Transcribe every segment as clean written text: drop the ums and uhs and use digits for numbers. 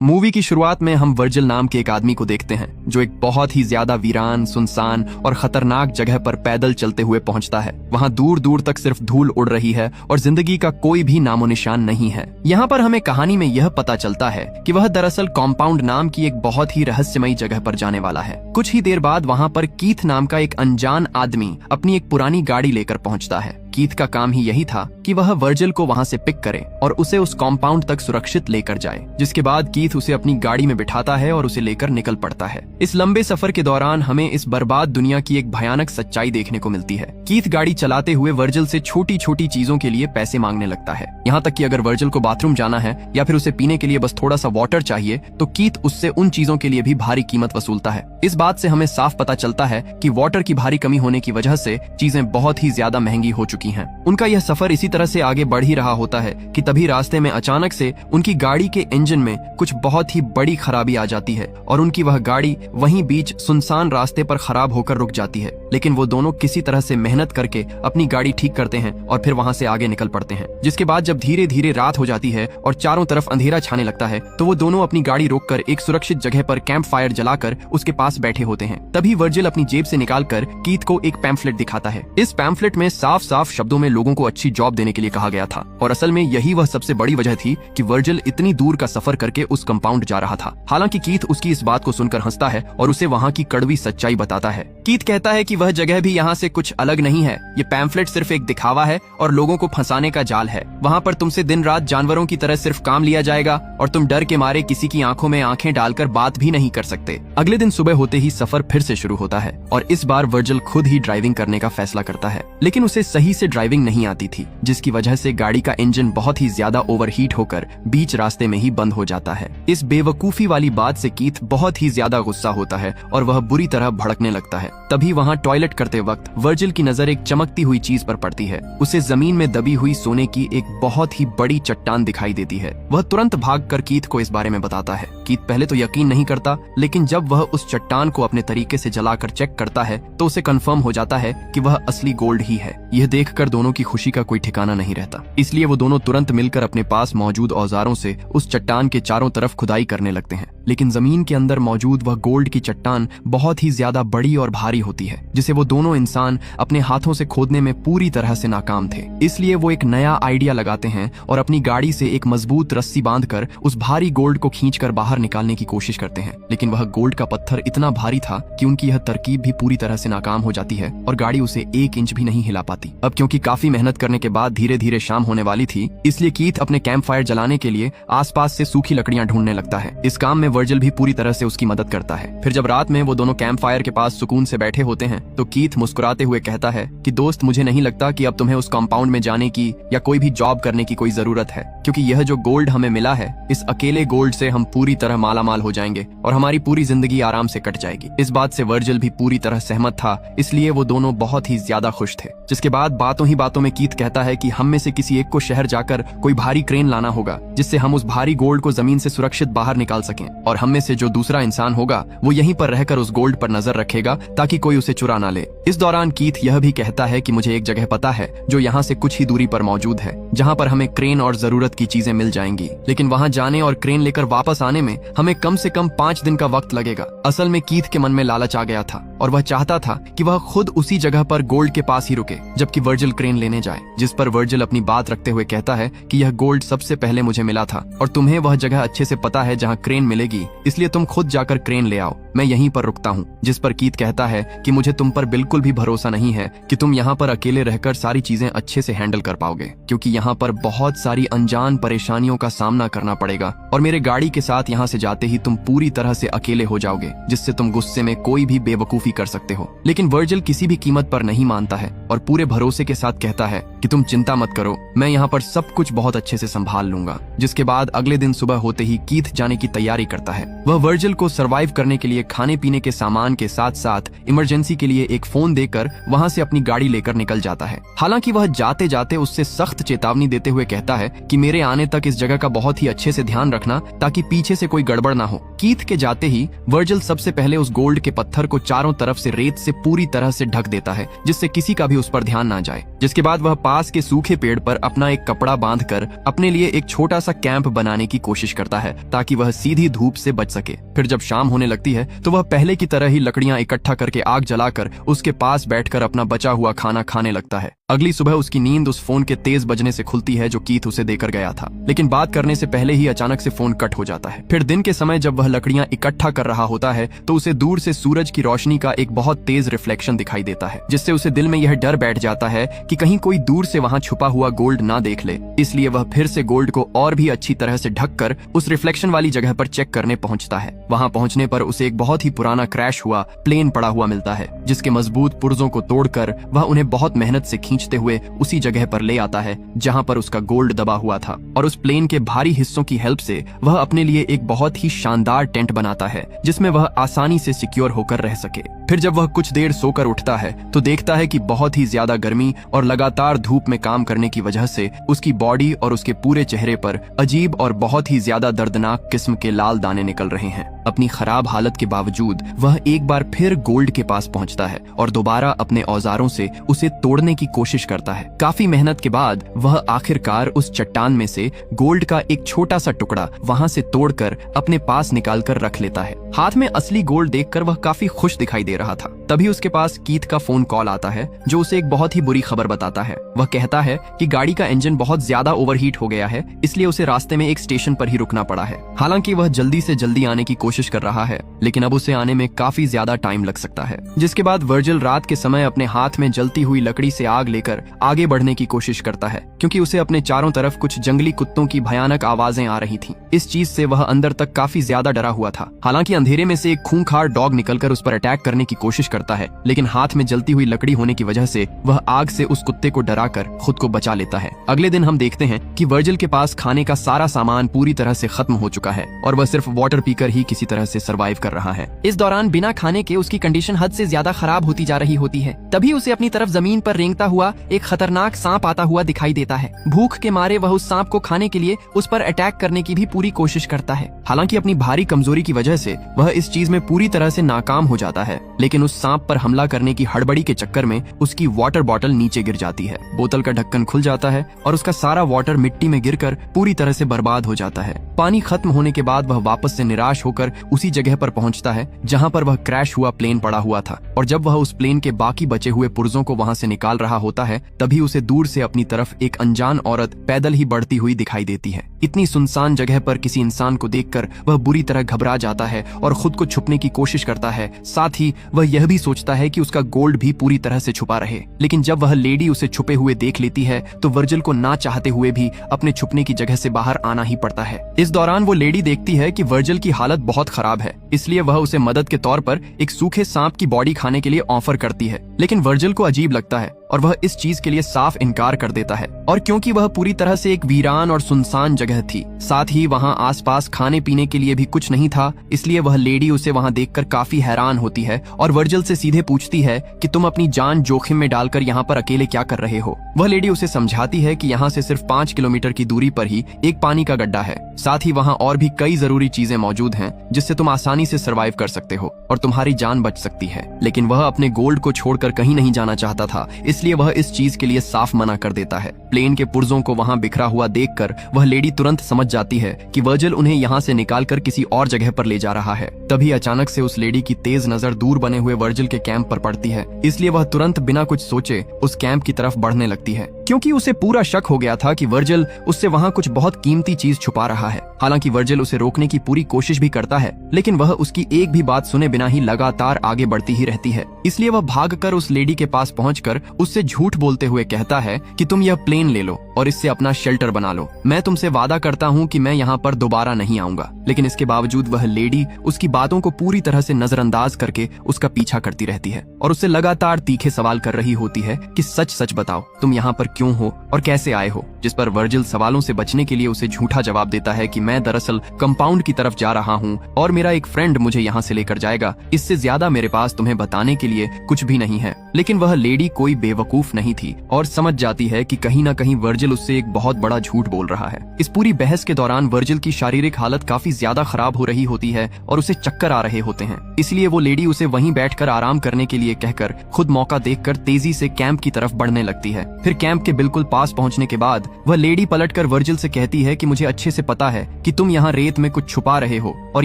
Movie की शुरुआत में हम वर्जिल नाम के एक आदमी को देखते हैं जो एक बहुत ही ज्यादा वीरान, सुनसान और खतरनाक जगह पर पैदल चलते हुए पहुंचता है। वहां दूर दूर तक सिर्फ धूल उड़ रही है और जिंदगी का कोई भी नामो निशान नहीं है। यहाँ पर हमें कहानी में यह पता चलता है कि वह दरअसल कॉम्पाउंड नाम की एक बहुत ही रहस्यमयी जगह पर जाने वाला है। कुछ ही देर बाद वहाँ पर कीथ नाम का एक अनजान आदमी अपनी एक पुरानी गाड़ी लेकर पहुँचता है। कीथ का काम ही यही था कि वह वर्जिल को वहां से पिक करे और उसे उस कॉम्पाउंड तक सुरक्षित लेकर जाए, जिसके बाद कीथ उसे अपनी गाड़ी में बिठाता है और उसे लेकर निकल पड़ता है। इस लंबे सफर के दौरान हमें इस बर्बाद दुनिया की एक भयानक सच्चाई देखने को मिलती है। कीथ गाड़ी चलाते हुए वर्जिल से छोटी छोटी चीजों के लिए पैसे मांगने लगता है, यहाँ तक कि अगर वर्जिल को बाथरूम जाना है या फिर उसे पीने के लिए बस थोड़ा सा वाटर चाहिए तो कीथ उससे उन चीजों के लिए भी भारी कीमत वसूलता है। इस बात से हमें साफ पता चलता है कि वाटर की भारी कमी होने की वजह से चीजें बहुत ही ज्यादा महंगी हो चुकी हैं। उनका यह सफर इसी तरह से आगे बढ़ ही रहा होता है कि तभी रास्ते में अचानक से उनकी गाड़ी के इंजन में कुछ बहुत ही बड़ी खराबी आ जाती है और उनकी वह गाड़ी वहीं बीच सुनसान रास्ते पर खराब होकर रुक जाती है। लेकिन वो दोनों किसी तरह से मेहनत करके अपनी गाड़ी ठीक करते हैं और फिर वहां से आगे निकल पड़ते हैं। जिसके बाद जब धीरे धीरे रात हो जाती है और चारों तरफ अंधेरा छाने लगता है तो वो दोनों अपनी गाड़ी रोककर एक सुरक्षित जगह पर कैंप फायर जलाकर उसके पास बैठे होते हैं। तभी वर्जिल अपनी जेब से निकालकर कीथ को एक पैम्फलेट दिखाता है। इस पैम्फलेट में साफ साफ शब्दों में लोगों को अच्छी जॉब देने के लिए कहा गया था और असल में यही वह सबसे बड़ी वजह थी कि वर्जिल इतनी दूर का सफर करके उस कंपाउंड जा रहा था। हालांकि कीथ उसकी इस बात को सुनकर हंसता है और उसे वहां की कड़वी सच्चाई बताता है। कीथ कहता है कि वह जगह भी यहाँ से कुछ अलग नहीं है, ये पैम्फलेट सिर्फ एक दिखावा है और लोगों को फंसाने का जाल है। वहाँ पर तुमसे दिन रात जानवरों की तरह सिर्फ काम लिया जाएगा और तुम डर के मारे किसी की आंखों में आंखें डालकर बात भी नहीं कर सकते। अगले दिन सुबह होते ही सफर फिर से शुरू होता है और इस बार वर्जिल खुद ही ड्राइविंग करने का फैसला करता है, लेकिन उसे सही से ड्राइविंग नहीं आती थी, जिसकी वजह से गाड़ी का इंजन बहुत ही ज्यादा ओवरहीट होकर बीच रास्ते में ही बंद हो जाता है। इस बेवकूफी वाली बात से कीथ बहुत ही ज्यादा गुस्सा होता है और वह बुरी तरह भड़कने लगता है। तभी वहाँ टॉयलेट करते वक्त वर्जिल की नजर एक चमकती हुई चीज पर पड़ती है। उसे जमीन में दबी हुई सोने की एक बहुत ही बड़ी चट्टान दिखाई देती है। वह तुरंत भागकर कीथ को इस बारे में बताता है। कीथ पहले तो यकीन नहीं करता, लेकिन जब वह उस चट्टान को अपने तरीके से जलाकर चेक करता है तो उसे कंफर्म हो जाता है कि वह असली गोल्ड ही है। यह देखकर दोनों की खुशी का कोई ठिकाना नहीं रहता, इसलिए वो दोनों तुरंत मिलकर अपने पास मौजूद औजारों से उस चट्टान के चारों तरफ खुदाई करने लगते हैं। लेकिन जमीन के अंदर मौजूद वह गोल्ड की चट्टान बहुत ही ज्यादा बड़ी और भारी होती है, जिसे वो दोनों इंसान अपने हाथों से खोदने में पूरी तरह से नाकाम थे। इसलिए वो एक नया आइडिया लगाते हैं और अपनी गाड़ी से एक मजबूत रस्सी बांधकर उस भारी गोल्ड को खींचकर बाहर निकालने की कोशिश करते हैं। लेकिन वह गोल्ड का पत्थर इतना भारी था कि उनकी यह तरकीब भी पूरी तरह से नाकाम हो जाती है और गाड़ी उसे 1 इंच भी नहीं हिला पाती। अब क्योंकि काफी मेहनत करने के बाद धीरे धीरे शाम होने वाली थी, इसलिए कीथ अपने कैंप फायर जलाने के लिए आसपास से सूखी लकड़ियां ढूंढने लगता है। इस काम में वर्जिल भी पूरी तरह से उसकी मदद करता है। फिर जब रात में वो दोनों कैंप फायर के पास सुकून से बैठे होते हैं तो कीथ मुस्कुराते हुए कहता है कि दोस्त, मुझे नहीं लगता कि अब तुम्हें उस कंपाउंड में जाने की या कोई भी जॉब करने की कोई जरूरत है, क्योंकि यह जो गोल्ड हमें मिला है, इस अकेले गोल्ड से हम पूरी तरह मालामाल हो जाएंगे और हमारी पूरी जिंदगी आराम से कट जाएगी। इस बात से वर्जिल भी पूरी तरह सहमत था, इसलिए वो दोनों बहुत ही ज्यादा खुश थे। जिसके बाद बातों ही बातों में कीथ कहता है कि हम में से किसी एक को शहर जाकर कोई भारी क्रेन लाना होगा, जिससे हम उस भारी गोल्ड को जमीन से सुरक्षित बाहर निकाल सकें, और हम में से जो दूसरा इंसान होगा वो यहीं पर रहकर उस गोल्ड पर नजर रखेगा ताकि कोई उसे चुरा ना ले। इस दौरान कीथ यह भी कहता है कि मुझे एक जगह पता है जो यहाँ से कुछ ही दूरी पर मौजूद है, जहाँ पर हमें क्रेन और जरूरत की चीजें मिल जाएंगी, लेकिन वहाँ जाने और क्रेन लेकर वापस आने में हमें कम से कम 5 दिन का वक्त लगेगा। असल में कीथ के मन में लालच आ गया था और वह चाहता था कि वह खुद उसी जगह पर गोल्ड के पास ही रुके जबकि वर्जिल क्रेन लेने जाए। जिस पर वर्जिल अपनी बात रखते हुए कहता है कि यह गोल्ड सबसे पहले मुझे मिला था और तुम्हें वह जगह अच्छे से पता है जहाँ क्रेन मिलेगी, इसलिए तुम खुद जाकर क्रेन ले आओ, मैं यहीं पर रुकता हूँ। जिस पर कीथ कहता है कि मुझे तुम पर बिल्कुल भी भरोसा नहीं है कि तुम यहाँ पर अकेले रहकर सारी चीजें अच्छे से हैंडल कर पाओगे, क्योंकि यहाँ पर बहुत सारी अनजान परेशानियों का सामना करना पड़ेगा और मेरे गाड़ी के साथ यहाँ से जाते ही तुम पूरी तरह से अकेले हो जाओगे, जिससे तुम गुस्से में कोई भी बेवकूफी कर सकते हो। लेकिन वर्जिल किसी भी कीमत पर नहीं मानता है और पूरे भरोसे के साथ कहता है कि तुम चिंता मत करो, मैं यहाँ पर सब कुछ बहुत अच्छे से संभाल लूंगा। जिसके बाद अगले दिन सुबह होते ही कीथ जाने की तैयारी करता है। वह वर्जिल को सरवाइव करने के लिए खाने पीने के सामान के साथ साथ इमरजेंसी के लिए एक फोन देकर वहाँ से अपनी गाड़ी लेकर निकल जाता है। हालांकि वह जाते जाते उससे सख्त चेतावनी देते हुए कहता है कि मेरे आने तक इस जगह का बहुत ही अच्छे से ध्यान रखना ताकि पीछे से कोई गड़बड़ ना हो, कीथ के जाते ही वर्जिल सबसे पहले उस गोल्ड के पत्थर को चारों तरफ से रेत से पूरी तरह से ढक देता है, जिससे किसी का भी उस पर ध्यान ना जाए। जिसके बाद वह पास के सूखे पेड़ पर अपना एक कपड़ा बांधकर अपने लिए एक छोटा सा कैंप बनाने की कोशिश करता है, ताकि वह सीधी धूप से बच सके। फिर जब शाम होने लगती है तो वह पहले की तरह ही लकड़ियां इकट्ठा करके आग जलाकर उसके पास बैठकर अपना बचा हुआ खाना खाने लगता है। अगली सुबह उसकी नींद उस फोन के तेज बजने से खुलती है जो कीथ उसे देकर गया था, लेकिन बात करने से पहले ही अचानक से फोन कट हो जाता है। फिर दिन के समय जब वह लकड़ियां इकट्ठा कर रहा होता है तो उसे दूर से सूरज की रोशनी का एक बहुत तेज रिफ्लेक्शन दिखाई देता है, जिससे उसे दिल में यह डर बैठ जाता है कि कहीं कोई दूर से वहां छुपा हुआ गोल्ड ना देख ले। इसलिए वह फिर से गोल्ड को और भी अच्छी तरह से ढककर उस रिफ्लेक्शन वाली जगह पर चेक करने पहुंचता है। वहां पहुंचने पर उसे एक बहुत ही पुराना क्रैश हुआ प्लेन पड़ा हुआ मिलता है, जिसके मजबूत पुर्जों को तोड़कर वह उन्हें बहुत मेहनत से खींचते हुए उसी जगह पर ले आता है जहां पर उसका गोल्ड दबा हुआ था। और उस प्लेन के भारी हिस्सों की हेल्प से वह अपने लिए एक बहुत ही शानदार टेंट बनाता है, जिसमें वह आसानी से सिक्योर होकर रह सके। फिर जब वह कुछ देर सोकर उठता है तो देखता है कि बहुत ही ज्यादा गर्मी और लगातार धूप में काम करने की वजह से उसकी बॉडी और उसके पूरे चेहरे पर अजीब और बहुत ही ज्यादा दर्दनाक किस्म के लाल दाने निकल रहे हैं। अपनी खराब हालत के बावजूद वह एक बार फिर गोल्ड के पास पहुंचता है और दोबारा अपने औजारों से उसे तोड़ने की कोशिश करता है। काफी मेहनत के बाद वह आखिरकार उस चट्टान में से गोल्ड का एक छोटा सा टुकड़ा वहां से तोड़कर अपने पास निकाल कर रख लेता है। हाथ में असली गोल्ड देखकर वह काफी खुश दिखाई दे रहा था। तभी उसके पास कीथ का फोन कॉल आता है, जो उसे एक बहुत ही बुरी खबर बताता है। वह कहता है कि गाड़ी का इंजन बहुत ज्यादा ओवरहीट हो गया है, इसलिए उसे रास्ते में एक स्टेशन पर ही रुकना पड़ा है। हालांकि वह जल्दी से जल्दी आने की कोशिश कर रहा है, लेकिन अब उसे आने में काफी ज्यादा टाइम लग सकता है। जिसके बाद वर्जिल रात के समय अपने हाथ में जलती हुई लकड़ी से आग लेकर आगे बढ़ने की कोशिश करता है, क्योंकि उसे अपने चारों तरफ कुछ जंगली कुत्तों की भयानक आवाजें आ रही थीं। इस चीज से वह अंदर तक काफी ज्यादा डरा हुआ था। हालांकि अंधेरे में से एक खूंखार डॉग निकलकर उस पर अटैक करने की कोशिश करता है, लेकिन हाथ में जलती हुई लकड़ी होने की वजह से वह आग से उस कुत्ते को डराकर खुद को बचा लेता है। अगले दिन हम देखते हैं कि वर्जिल के पास खाने का सारा सामान पूरी तरह से खत्म हो चुका है और वह सिर्फ वाटर पीकर ही किसी तरह से सरवाइव कर रहा है। इस दौरान बिना खाने के उसकी कंडीशन हद से ज्यादा खराब होती जा रही होती है। तभी उसे अपनी तरफ जमीन पर रेंगता हुआ एक खतरनाक सांप आता हुआ दिखाई देता है। भूख के मारे वह उस सांप को खाने के लिए उस पर अटैक करने की भी पूरी कोशिश करता है। हालांकि अपनी भारी कमजोरी की वजह से वह इस चीज में पूरी तरह से नाकाम हो जाता है, लेकिन उस सांप पर हमला करने की हड़बड़ी के चक्कर में उसकी वाटर बॉटल नीचे गिर जाती है। बोतल का ढक्कन खुल जाता है और उसका सारा वाटर मिट्टी में गिरकर पूरी तरह से बर्बाद हो जाता है। पानी खत्म होने के बाद वह वापस से निराश होकर उसी जगह पर पहुंचता है जहां पर वह क्रैश हुआ प्लेन पड़ा हुआ था। और जब वह उस प्लेन के बाकी बचे हुए पुर्जों को वहां से निकाल रहा होता है, तभी उसे दूर से अपनी तरफ एक अनजान औरत पैदल ही बढ़ती हुई दिखाई देती है। इतनी सुनसान जगह पर किसी इंसान को देखकर वह बुरी तरह घबरा जाता है और खुद को छुपने की कोशिश करता है। साथ ही वह यह भी सोचता है कि उसका गोल्ड भी पूरी तरह से छुपा रहे। लेकिन जब वह लेडी उसे छुपे हुए देख लेती है तो वर्जिल को ना चाहते हुए भी अपने छुपने की जगह से बाहर आना ही पड़ता है। इस दौरान वो लेडी देखती है कि वर्जिल की हालत बहुत खराब है, इसलिए वह उसे मदद के तौर पर एक सूखे सांप की बॉडी खाने के लिए ऑफर करती है। लेकिन वर्जिल को अजीब लगता है और वह इस चीज के लिए साफ इनकार कर देता है। और क्योंकि वह पूरी तरह से एक वीरान और सुनसान जगह थी, साथ ही वहां आसपास खाने पीने के लिए भी कुछ नहीं था, इसलिए वह लेडी उसे वहां देखकर काफी हैरान होती है और वर्जिल से सीधे पूछती है कि तुम अपनी जान जोखिम में डालकर यहाँ पर अकेले क्या कर रहे हो। वह लेडी उसे समझाती है कि यहाँ से सिर्फ 5 किलोमीटर की दूरी पर ही एक पानी का गड्ढा है, साथ ही वहाँ और भी कई जरूरी चीजें मौजूद हैं जिससे तुम आसानी से सर्वाइव कर सकते हो और तुम्हारी जान बच सकती है। लेकिन वह अपने गोल्ड को छोड़कर कहीं नहीं जाना चाहता था, इसलिए वह इस चीज के लिए साफ मना कर देता है। प्लेन के पुर्जों को वहां बिखरा हुआ देखकर वह लेडी तुरंत समझ जाती है कि वर्जिल उन्हें यहां से निकालकर किसी और जगह पर ले जा रहा है। तभी अचानक से उस लेडी की तेज नजर दूर बने हुए वर्जिल के कैंप पर पड़ती है, इसलिए वह तुरंत बिना कुछ सोचे उस कैंप की तरफ बढ़ने लगती है, क्योंकि उसे पूरा शक हो गया था कि वर्जिल उससे वहां कुछ बहुत कीमती चीज छुपा रहा है। हालांकि वर्जिल उसे रोकने की पूरी कोशिश भी करता है, लेकिन वह उसकी एक भी बात सुने बिना ही लगातार आगे बढ़ती ही रहती है। इसलिए वह भागकर उस लेडी के पास पहुंचकर उससे झूठ बोलते हुए कहता है कि तुम यह प्लेन ले लो और इससे अपना शेल्टर बना लो। मैं तुमसे वादा करता हूँ कि मैं यहाँ पर दोबारा नहीं आऊंगा। लेकिन इसके बावजूद वह लेडी उसकी बातों को पूरी तरह से नजरअंदाज करके उसका पीछा करती रहती है और उससे लगातार तीखे सवाल कर रही होती है कि सच सच बताओ, तुम यहाँ पर क्यों हो और कैसे आए हो। जिस पर वर्जिल सवालों से बचने के लिए उसे झूठा जवाब देता है कि मैं दरअसल कंपाउंड की तरफ जा रहा हूँ और मेरा एक फ्रेंड मुझे यहाँ से लेकर जाएगा। इससे ज्यादा मेरे पास तुम्हें बताने के लिए कुछ भी नहीं है। लेकिन वह लेडी कोई बेवकूफ नहीं थी और समझ जाती है कि कहीं ना कहीं वर्जिल उससे एक बहुत बड़ा झूठ बोल रहा है। इस पूरी बहस के दौरान वर्जिल की शारीरिक हालत काफी ज्यादा खराब हो रही होती है और उसे चक्कर आ रहे होते हैं। इसलिए वो लेडी उसे वहीं बैठकर आराम करने के लिए कहकर खुद मौका देखकर तेजी से कैंप की तरफ बढ़ने लगती है। फिर कैंप के बिल्कुल पास पहुंचने के बाद वह लेडी पलटकर वर्जिल से कहती है कि मुझे अच्छे से पता है कि तुम यहाँ रेत में कुछ छुपा रहे हो और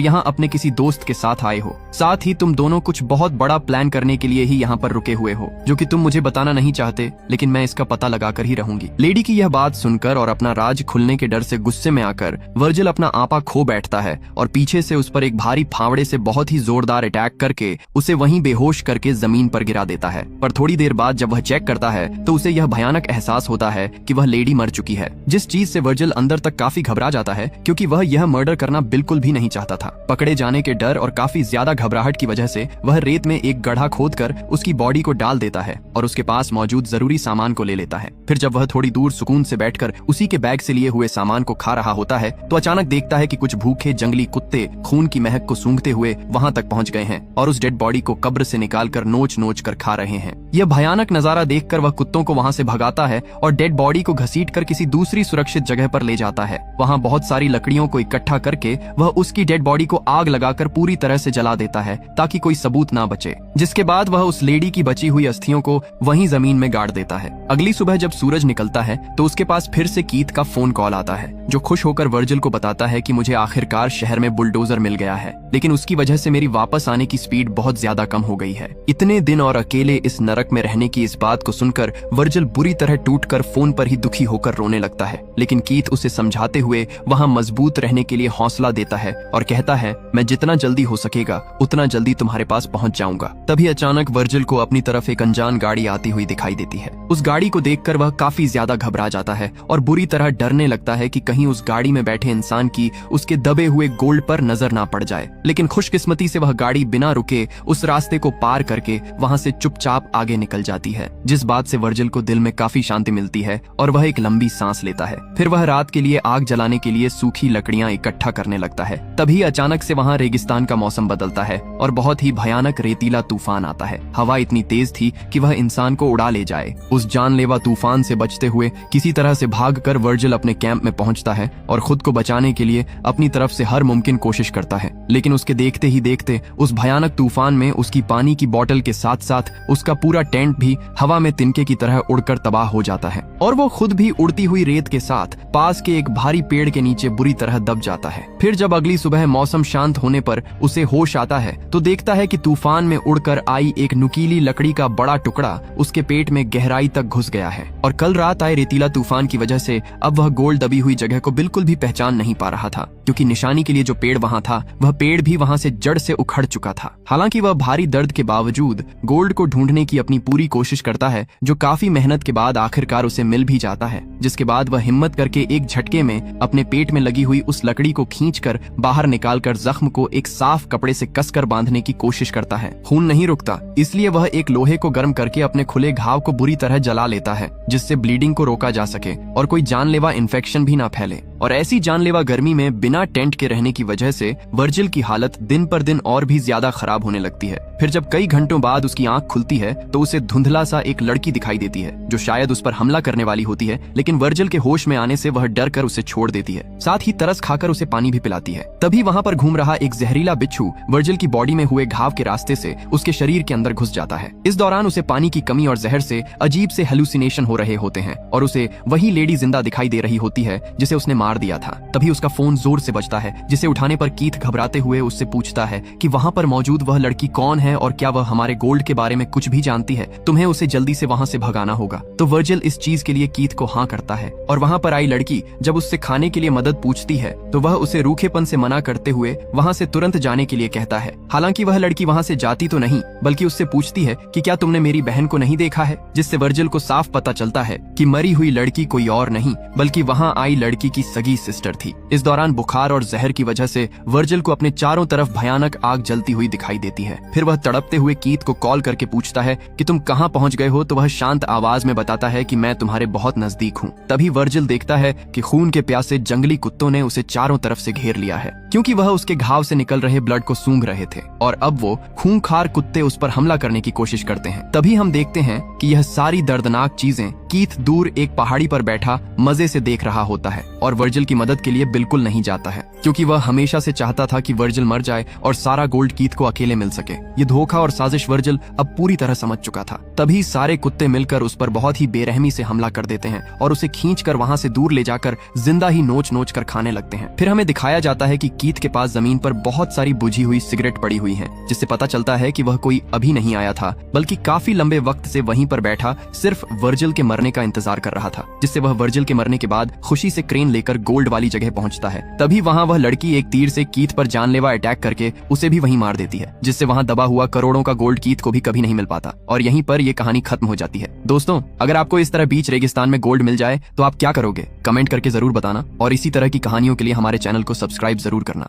यहाँ अपने किसी दोस्त के साथ आए हो। साथ ही तुम दोनों कुछ बहुत बड़ा प्लान करने के लिए ही यहाँ पर रुके हुए हो, जो कि तुम मुझे बताना नहीं चाहते, लेकिन मैं इसका पता लगाकर ही रहूंगी। लेडी की यह बात सुनकर और अपना राज खुलने के डर से गुस्से में आकर वर्जिल अपना आपा खो बैठता है और पीछे से उस पर एक भारी फावड़े से बहुत ही जोरदार अटैक करके उसे वहीं बेहोश करके जमीन पर गिरा देता है। पर थोड़ी देर बाद जब वह चेक करता है तो उसे यह भयानक एहसास होता है कि वह लेडी मर चुकी है, जिस चीज से वर्जिल अंदर तक काफी घबरा जाता है क्योंकि वह यह मर्डर करना बिल्कुल भी नहीं चाहता था। पकड़े जाने के डर और काफी ज्यादा घबराहट की वजह से वह रेत में एक गड्ढा खोदकर उसकी बॉडी को डाल देता है और उसके पास मौजूद जरूरी सामान को ले लेता है। फिर जब वह थोड़ी दूर सुकून से बैठकर उसी के बैग से लिए हुए सामान को खा रहा होता है तो अचानक देखता है कि कुछ भूखे जंगली कुत्ते खून की महक को सूंघते हुए वहां तक पहुंच गए हैं और उस डेड बॉडी को कब्र से निकालकर नोच नोच कर खा रहे हैं। यह भयानक नजारा देखकर वह कुत्तों को वहां से भगाता है और डेड बॉडी को घसीटकर किसी दूसरी सुरक्षित जगह पर ले जाता है। वहां बहुत सारी लकड़ियों को इकट्ठा करके वह उसकी डेड बॉडी को आग लगाकर पूरी तरह से जला देता है ताकि कोई सबूत ना बचे, जिसके बाद वह उस लेडी की बची हुई अस्थियों को वहीं जमीन में गाड़ देता है। अगली सुबह जब सूरज निकलता है तो उसके पास फिर से कीथ का फोन कॉल आता है, जो खुश होकर वर्जिल को बताता है कि मुझे आखिरकार शहर में बुलडोजर मिल गया है, लेकिन उसकी वजह से मेरी वापस आने की स्पीड बहुत ज्यादा कम हो गई है। इतने दिन और अकेले इस नरक में रहने की इस बात को सुनकर वर्जिल बुरी तरह टूटकर फोन पर ही दुखी होकर रोने लगता है, लेकिन कीथ उसे समझाते हुए वहां मजबूत रहने के लिए हौसला देता है और कहता है मैं जितना जल्दी हो सकेगा उतना जल्दी तुम्हारे पास पहुंच जाऊंगा। तभी अचानक वर्जिल को अपनी तरफ एक अनजान गाड़ी आती हुई दिखाई देती है। उस गाड़ी को देखकर वह काफी ज्यादा घबरा जाता है और बुरी तरह डरने लगता है कि कहीं उस गाड़ी में बैठे इंसान की उसके दबे हुए गोल्ड पर नजर ना पड़ जाए। लेकिन खुशकिस्मती से वह गाड़ी बिना रुके उस रास्ते को पार करके वहां से चुपचाप आगे निकल जाती है, जिस बात से वर्जिल को दिल में काफी शांति मिलती है और वह एक लंबी सांस लेता है। फिर वह रात के लिए आग जलाने के लिए सूखी लकड़ियां इकट्ठा करने लगता है। तभी अचानक से वहां रेगिस्तान का मौसम बदलता है और बहुत ही भयानक रेतीला तूफान आता है। हवा इतनी तेज थी कि वह इंसान को उड़ा ले जाए। उस जानलेवा तूफान से बचते हुए किसी तरह से भागकर वर्जिल अपने कैंप में पहुंचता है और खुद को बचाने के लिए अपनी तरफ से हर मुमकिन कोशिश करता है, लेकिन उसके देखते ही देखते उस भयानक तूफान में उसकी पानी की बोतल के साथ साथ उसका पूरा टेंट भी हवा में तिनके की तरह उड़कर तबाह हो जाता है और वो खुद भी उड़ती हुई रेत के साथ पास के एक भारी पेड़ के नीचे बुरी तरह दब जाता है। फिर जब अगली सुबह मौसम शांत होने पर उसे होश आता है तो देखता है कि तूफान में उड़कर आई एक नुकीली लकड़ी का बड़ा टुकड़ा उसके पेट में गहराई तक घुस गया है और कल रात आए रेतीला तूफान की वजह से अब वह गोल्ड दबी हुई जगह को बिल्कुल भी पहचान नहीं पा रहा था, क्योंकि निशानी के लिए जो पेड़ वहां था वह पेड़ भी वहां से जड़ से उखड़ चुका था। हालांकि वह भारी दर्द के बावजूद गोल्ड को ढूंढने की अपनी पूरी कोशिश करता है, जो काफी मेहनत के बाद आखिरकार उसे मिल भी जाता है, जिसके बाद वह हिम्मत करके एक झटके में अपने पेट में लगी हुई उस लकड़ी को खींचकर बाहर निकालकर जख्म को एक साफ कपड़े से कसकर बांधने की कोशिश करता है। खून नहीं रुकता, इसलिए वह एक लोहे को गर्म करके अपने खुले घाव को बुरी तरह जला लेता है, जिससे ब्लीडिंग को रोका जा सके और कोई जानलेवा इन्फेक्शन भी ना फैले। और ऐसी जानलेवा गर्मी में बिना टेंट के रहने की वजह से वर्जिल की हालत दिन पर दिन और भी ज्यादा खराब होने लगती है। फिर जब कई घंटों बाद उसकी आंख खुलती है तो उसे धुंधला सा एक लड़की दिखाई देती है, जो शायद उस पर हमला करने वाली होती है, लेकिन वर्जिल के होश में आने से वह डर कर उसे छोड़ देती है, साथ ही तरस खाकर उसे पानी भी पिलाती है। तभी वहां पर घूम रहा एक जहरीला बिच्छू वर्जिल की बॉडी में हुए घाव के रास्ते से उसके शरीर के अंदर घुस जाता है। इस दौरान उसे पानी की कमी और जहर से अजीब से हेलुसिनेशन हो रहे होते हैं और उसे वही लेडी जिंदा दिखाई दे रही होती है जिसे उसने मार दिया था। तभी उसका फोन जोर से बजता है, जिसे उठाने पर कीथ घबराते हुए उससे पूछता है कि वहां पर मौजूद वह लड़की कौन है और क्या वह हमारे गोल्ड के बारे में कुछ भी जानती है। तुम्हें उसे जल्दी से वहां से भगाना होगा। तो वर्जिल इस चीज के लिए कीथ को हाँ करता है और वहां पर आई लड़की जब उससे खाने के लिए मदद पूछती है तो वह उसे रूखेपन से मना करते हुए वहां से तुरंत जाने के लिए कहता है। हालांकि वह लड़की वहां से जाती तो नहीं, बल्कि उससे पूछती है कि क्या तुमने मेरी बहन को नहीं देखा है, जिससे वर्जिल को साफ पता चलता है कि मरी हुई लड़की कोई और नहीं बल्कि वहां आई लड़की की सगी सिस्टर थी। इस दौरान बुखार और जहर की वजह से वर्जिल को अपने चारों तरफ भयानक आग जलती हुई दिखाई देती है। फिर वह तड़पते हुए कीथ को कॉल करके पूछता है कि तुम कहाँ पहुंच गए हो, तो वह शांत आवाज में बताता है कि मैं तुम्हारे बहुत नजदीक हूँ। तभी वर्जिल देखता है कि खून के प्यासे जंगली कुत्तों ने उसे चारों तरफ से घेर लिया है, क्योंकि वह उसके घाव से निकल रहे ब्लड को सूंघ रहे थे और अब वो खूंखार कुत्ते उस पर हमला करने की कोशिश करते हैं। तभी हम देखते हैं कि यह सारी दर्दनाक चीजें कीथ दूर एक पहाड़ी पर बैठा मजे से देख रहा होता है और वर्जिल की मदद के लिए बिल्कुल नहीं जाता है, क्योंकि वह हमेशा से चाहता था कि वर्जिल मर जाए और सारा गोल्ड कीथ को अकेले मिल सके। ये धोखा और साजिश वर्जिल अब पूरी तरह समझ चुका था। तभी सारे कुत्ते मिलकर उस पर बहुत ही बेरहमी से हमला कर देते हैं और उसे खींचकर वहां से दूर ले जाकर जिंदा ही नोच नोच कर खाने लगते हैं। फिर हमें दिखाया जाता है कि कीथ के पास जमीन पर बहुत सारी बुझी हुई सिगरेट पड़ी हुई है, जिससे पता चलता है कि वह कोई अभी नहीं आया था, बल्कि काफी लंबे वक्त से वहीं पर बैठा सिर्फ वर्जिल के मरने का इंतजार कर रहा था, जिससे वह वर्जिल के मरने के बाद खुशी से क्रेन लेकर गोल्ड वाली जगह पहुंचता है। तभी वहां वह लड़की एक तीर से कीथ पर जानलेवा अटैक करके उसे भी वहीं मार देती है, जिससे वहां दबा हुआ करोड़ों का गोल्ड कीथ को भी कभी नहीं मिल पाता और यहीं पर यह कहानी खत्म हो जाती है। दोस्तों, अगर आपको इस तरह बीच रेगिस्तान में गोल्ड मिल जाए तो आप क्या करोगे? कमेंट करके जरूर बताना और इसी तरह की कहानियों के लिए हमारे चैनल को सब्सक्राइब जरूर करना।